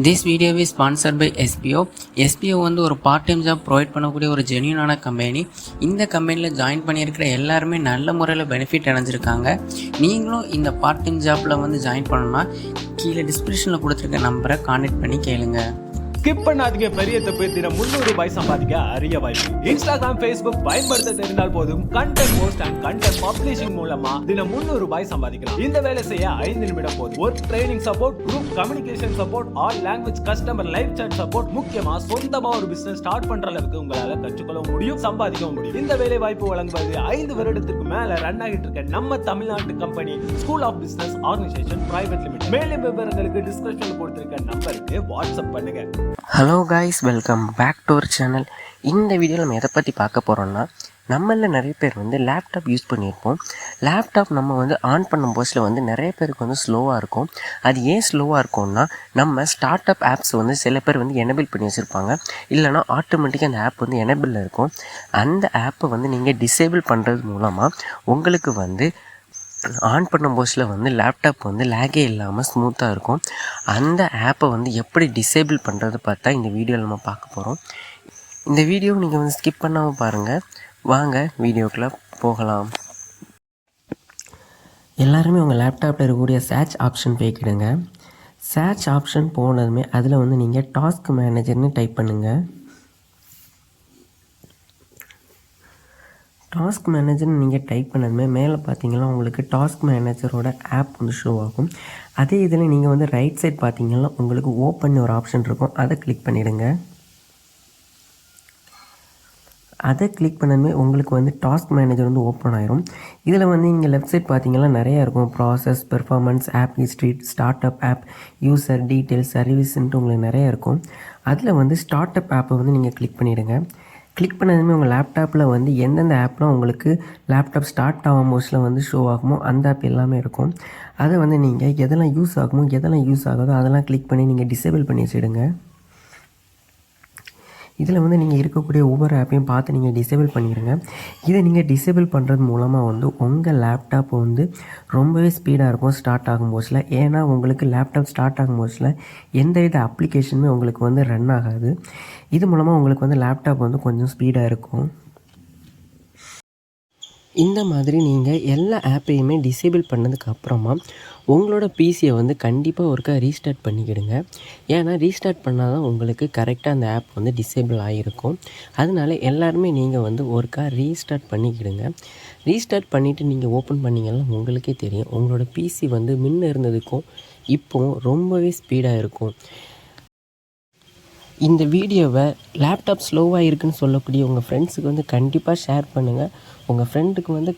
This video is sponsored by SBO. SBO வந்து ஒரு part time job provide பண்ணக்கூடிய ஒரு ஜென்யூனான கம்பெனி. இந்த கம்பெனியில் ஜாயின் பண்ணியிருக்கிற எல்லாருமே நல்ல முறையில் பெனிஃபிட் அடைஞ்சிருக்காங்க. நீங்களும் இந்த பார்ட் டைம் ஜாப்பில் வந்து ஜாயின் பண்ணணும்னா கீழே டிஸ்கிரிப்ஷனில் கொடுத்துருக்க நம்பரை கான்டாக்ட் பண்ணி கேளுங்க. ஸ்கிப் பண்ணாதீங்க. பெரிய தப்பு. தினம் 300 ரூபாய் சம்பாதிக்க அரிய வாய்ப்பு. இன்ஸ்டாகிராம், ஃபேஸ்புக் பயன்படுத்த தெரிந்தால் போதும் content post and content publishing மூலமா தினம் 300 ரூபாய் சம்பாதிக்கலாம். இந்த வேலை செய்ய 5 நிமிடம் போதும். Work training support, group communication support, all language customer live chat support, முக்கியமா சொந்தமா ஒரு பிசினஸ் ஸ்டார்ட் பண்ற அளவுக்கு உங்களால கற்றுக்கொள்ள முடியும், சம்பாதிக்க முடியும். இந்த வேலை வாய்ப்பு வழங்குவது 5 வருடத்துக்கு மேல ரன் ஆகிட்டு இருக்க நம்ம தமிழ்நாட்டு company school of business organisation private limited. மேலும் விவரங்களுக்கு டிஸ்கிரிப்ஷன்ல கொடுத்திருக்க நம்பருக்கு வாட்ஸ்அப் பண்ணுங்க. Hello guys, welcome back to our channel. இந்த வீடியோவில் நம்ம எதை பற்றி பார்க்க போகிறோம்னா, நம்மளில் நிறைய பேர் வந்து லேப்டாப் யூஸ் பண்ணியிருப்போம். லேப்டாப் நம்ம வந்து ஆன் பண்ணும் போஸ்டில் வந்து நிறைய பேருக்கு வந்து ஸ்லோவாக இருக்கும். அது ஏன் ஸ்லோவாக இருக்கும்னா, நம்ம ஸ்டார்ட் அப் ஆப்ஸ் வந்து சில பேர் வந்து எனேபிள் பண்ணி வச்சுருப்பாங்க, இல்லைனா ஆட்டோமேட்டிக்காக அந்த ஆப் வந்து எனேபிளில் இருக்கும். அந்த ஆப்பை வந்து நீங்கள் டிசேபிள் பண்ணுறது மூலமாக உங்களுக்கு வந்து ஆன் பண்ணும் போஸ்டில் வந்து லேப்டாப் வந்து லேகே இல்லாமல் ஸ்மூத்தாக இருக்கும். அந்த ஆப்பை வந்து எப்படி டிசேபிள் பண்ணுறது பார்த்தா இந்த வீடியோவில் நம்ம பார்க்க போகிறோம். இந்த வீடியோவை நீங்கள் வந்து ஸ்கிப் பண்ணாமல் பாருங்கள். வாங்க வீடியோக்குள்ளே போகலாம். எல்லாருமே உங்கள் லேப்டாப்பில் இருக்கக்கூடிய சர்ச் ஆப்ஷன் போய்க்கிடுங்க. சர்ச் ஆப்ஷன் போனதுமே அதில் வந்து நீங்கள் டாஸ்க் மேனேஜர்னு டைப் பண்ணுங்கள். டாஸ்க் மேனேஜர்னு நீங்கள் டைப் பண்ணதுமே மேலே பார்த்தீங்கன்னா உங்களுக்கு டாஸ்க் மேனேஜரோட ஆப் வந்து ஷோ ஆகும். அதே இதில் நீங்கள் வந்து ரைட் சைட் பார்த்தீங்கன்னா உங்களுக்கு ஓப்பன் ஒரு ஆப்ஷன் இருக்கும், அதை கிளிக் பண்ணிவிடுங்க. அதை கிளிக் பண்ணதுமே உங்களுக்கு வந்து டாஸ்க் மேனேஜர் வந்து ஓப்பன் ஆயிரும். இதில் வந்து நீங்கள் லெஃப்ட் சைட் பார்த்தீங்கன்னா நிறையா இருக்கும். Process, performance, app history, start up app, user details, சர்வீஸ்ன்ட்டு உங்களுக்கு நிறையா இருக்கும். அதில் வந்து ஸ்டார்ட் அப் ஆப்பை வந்து நீங்கள் கிளிக் பண்ணிவிடுங்க. கிளிக் பண்ணதுமே உங்கள் லேப்டாப்பில் வந்து எந்தெந்த ஆப்லாம் உங்களுக்கு லேப்டாப் ஸ்டார்ட் ஆகும் போஸ்டில் வந்து ஷோ ஆகுமோ அந்த ஆப் எல்லாமே இருக்கும். அதை வந்து நீங்கள் எதெல்லாம் யூஸ் ஆகுமோ எதெல்லாம் யூஸ் ஆகாதோ அதெல்லாம் கிளிக் பண்ணி நீங்கள் டிசேபிள் பண்ணி வச்சுடுங்க. இதில் வந்து நீங்கள் இருக்கக்கூடிய ஒவ்வொரு ஆப்பையும் பார்த்து நீங்கள் டிசேபிள் பண்ணிடுங்க. இதை நீங்கள் டிசேபிள் பண்ணுறது மூலமாக வந்து உங்கள் லேப்டாப் வந்து ரொம்பவே ஸ்பீடாக இருக்கும் ஸ்டார்ட் ஆகும் போஸ்டில். ஏன்னா உங்களுக்கு லேப்டாப் ஸ்டார்ட் ஆகும் போஸ்டில் எந்தவித அப்ளிகேஷனுமே உங்களுக்கு வந்து ரன் ஆகாது. இது மூலமாக உங்களுக்கு வந்து லேப்டாப் வந்து கொஞ்சம் ஸ்பீடாக இருக்கும். இந்த மாதிரி நீங்கள் எல்லா ஆப்பையுமே டிசேபிள் பண்ணதுக்கப்புறமா உங்களோட பிசியை வந்து கண்டிப்பாக ஒருக்கா ரீஸ்டார்ட் பண்ணிக்கிடுங்க. ஏன்னா ரீஸ்டார்ட் பண்ணால் தான் உங்களுக்கு கரெக்டாக அந்த ஆப் வந்து டிசேபிள் ஆகிருக்கும். அதனால எல்லாருமே நீங்கள் வந்து ஒருக்கா ரீஸ்டார்ட் பண்ணிக்கிடுங்க. ரீஸ்டார்ட் பண்ணிவிட்டு நீங்கள் ஓப்பன் பண்ணிங்கன்னா உங்களுக்கே தெரியும் உங்களோட பிசி வந்து முன்ன இருந்ததுக்கும் இப்போவும் ரொம்பவே ஸ்பீடாக இருக்கும். இந்த வீடியோவை லேப்டாப் ஸ்லோவாக இருக்குதுன்னு சொல்லக்கூடிய உங்கள் ஃப்ரெண்ட்ஸுக்கு வந்து கண்டிப்பாக ஷேர் பண்ணுங்கள். உங்கள் ஃப்ரெண்டுக்கு வந்து